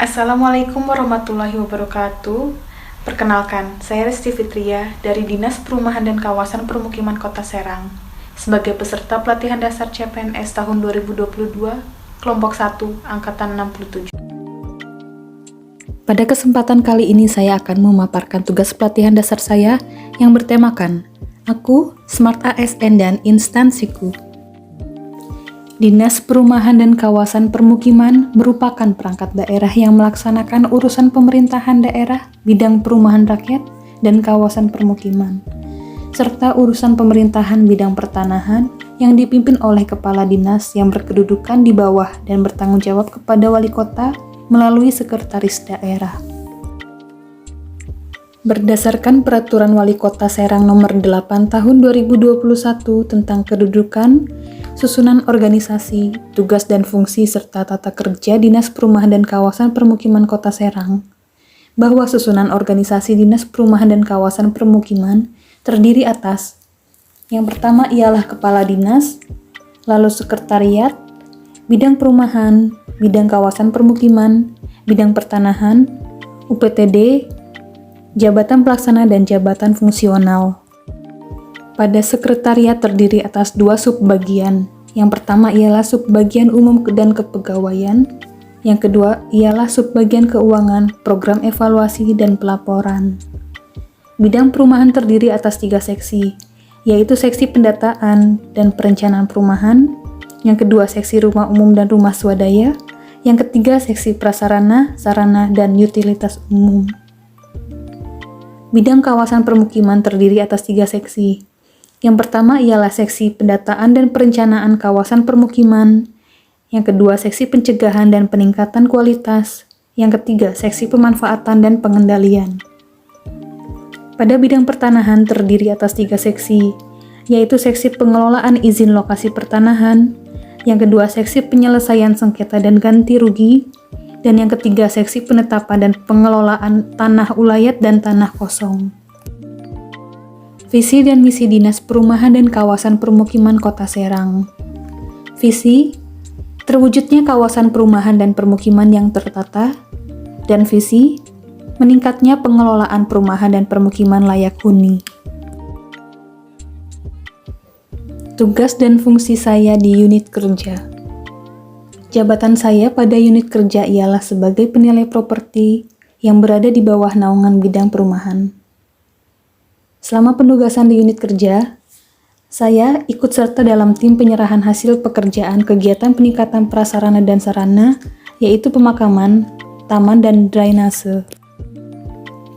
Assalamualaikum warahmatullahi wabarakatuh. Perkenalkan, saya Resti Fitria dari Dinas Perumahan dan Kawasan Permukiman Kota Serang sebagai peserta pelatihan dasar CPNS tahun 2022, kelompok 1, angkatan 67. Pada kesempatan kali ini saya akan memaparkan tugas pelatihan dasar saya yang bertemakan Aku, Smart ASN dan Instansiku. Dinas Perumahan dan Kawasan Permukiman merupakan perangkat daerah yang melaksanakan urusan pemerintahan daerah, bidang perumahan rakyat, dan kawasan permukiman, serta urusan pemerintahan bidang pertanahan yang dipimpin oleh kepala dinas yang berkedudukan di bawah dan bertanggung jawab kepada wali kota melalui sekretaris daerah. Berdasarkan Peraturan Wali Kota Serang Nomor 8 Tahun 2021 tentang kedudukan, susunan organisasi, tugas dan fungsi serta tata kerja Dinas Perumahan dan Kawasan Permukiman Kota Serang, bahwa susunan organisasi Dinas Perumahan dan Kawasan Permukiman terdiri atas yang pertama ialah Kepala Dinas, lalu Sekretariat, Bidang Perumahan, Bidang Kawasan Permukiman, Bidang Pertanahan, UPTD, Jabatan Pelaksana dan Jabatan Fungsional. Pada sekretariat terdiri atas dua subbagian. Yang pertama ialah subbagian umum dan kepegawaian. Yang kedua ialah subbagian keuangan, program evaluasi, dan pelaporan. Bidang perumahan terdiri atas 3 seksi, yaitu seksi pendataan dan perencanaan perumahan. Yang kedua seksi rumah umum dan rumah swadaya. Yang ketiga seksi prasarana, sarana, dan utilitas umum. Bidang kawasan permukiman terdiri atas 3 seksi. Yang pertama ialah seksi pendataan dan perencanaan kawasan permukiman. Yang kedua seksi pencegahan dan peningkatan kualitas. Yang ketiga seksi pemanfaatan dan pengendalian. Pada bidang pertanahan terdiri atas 3 seksi, yaitu seksi pengelolaan izin lokasi pertanahan. Yang kedua seksi penyelesaian sengketa dan ganti rugi. Dan yang ketiga, seksi penetapan dan pengelolaan tanah ulayat dan tanah kosong. Visi dan misi Dinas Perumahan dan Kawasan Permukiman Kota Serang. Visi, terwujudnya kawasan perumahan dan permukiman yang tertata. Dan visi, meningkatnya pengelolaan perumahan dan permukiman layak huni. Tugas dan fungsi saya di unit kerja. Jabatan saya pada unit kerja ialah sebagai penilai properti yang berada di bawah naungan bidang perumahan. Selama penugasan di unit kerja, saya ikut serta dalam tim penyerahan hasil pekerjaan kegiatan peningkatan prasarana dan sarana, yaitu pemakaman, taman, dan drainase.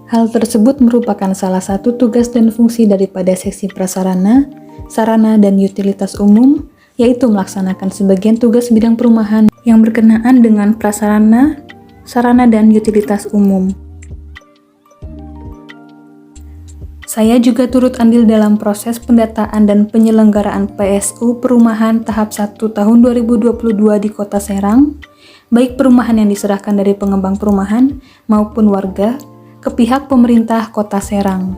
Hal tersebut merupakan salah satu tugas dan fungsi daripada seksi prasarana, sarana, dan utilitas umum, yaitu melaksanakan sebagian tugas bidang perumahan yang berkenaan dengan prasarana, sarana, dan utilitas umum. Saya juga turut andil dalam proses pendataan dan penyelenggaraan PSU Perumahan tahap 1 tahun 2022 di Kota Serang, baik perumahan yang diserahkan dari pengembang perumahan maupun warga ke pihak pemerintah Kota Serang.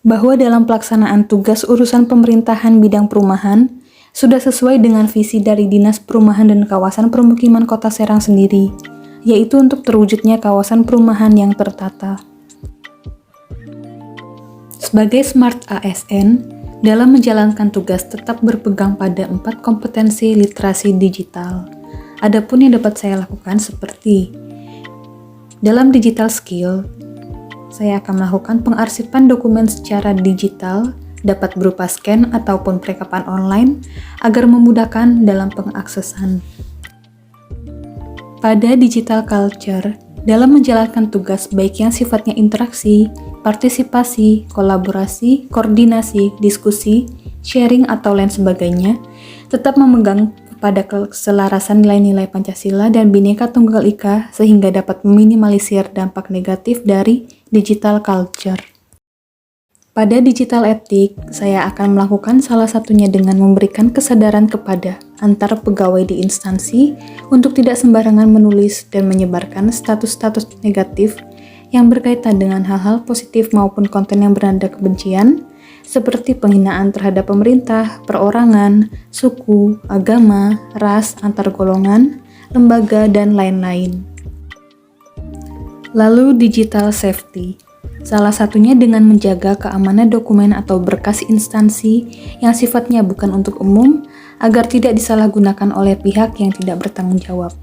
Bahwa dalam pelaksanaan tugas urusan pemerintahan bidang perumahan sudah sesuai dengan visi dari Dinas Perumahan dan Kawasan Permukiman Kota Serang sendiri, yaitu untuk terwujudnya kawasan perumahan yang tertata. Sebagai Smart ASN, dalam menjalankan tugas tetap berpegang pada 4 kompetensi literasi digital. Adapun yang dapat saya lakukan seperti dalam digital skill, saya akan melakukan pengarsipan dokumen secara digital, dapat berupa scan ataupun perekapan online, agar memudahkan dalam pengaksesan. Pada digital culture, dalam menjalankan tugas baik yang sifatnya interaksi, partisipasi, kolaborasi, koordinasi, diskusi, sharing, atau lain sebagainya, tetap memegang pada keselarasan nilai-nilai Pancasila dan Bhinneka Tunggal Ika sehingga dapat meminimalisir dampak negatif dari digital culture. Pada digital etik, saya akan melakukan salah satunya dengan memberikan kesadaran kepada antar pegawai di instansi untuk tidak sembarangan menulis dan menyebarkan status-status negatif yang berkaitan dengan hal-hal positif maupun konten yang bernada kebencian, seperti penghinaan terhadap pemerintah, perorangan, suku, agama, ras, antar golongan, lembaga, dan lain-lain. Lalu digital safety. Salah satunya dengan menjaga keamanan dokumen atau berkas instansi yang sifatnya bukan untuk umum agar tidak disalahgunakan oleh pihak yang tidak bertanggung jawab.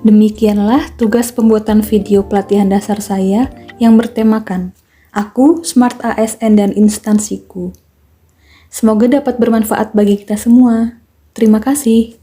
Demikianlah tugas pembuatan video pelatihan dasar saya yang bertemakan Aku, Smart ASN dan Instansiku. Semoga dapat bermanfaat bagi kita semua. Terima kasih.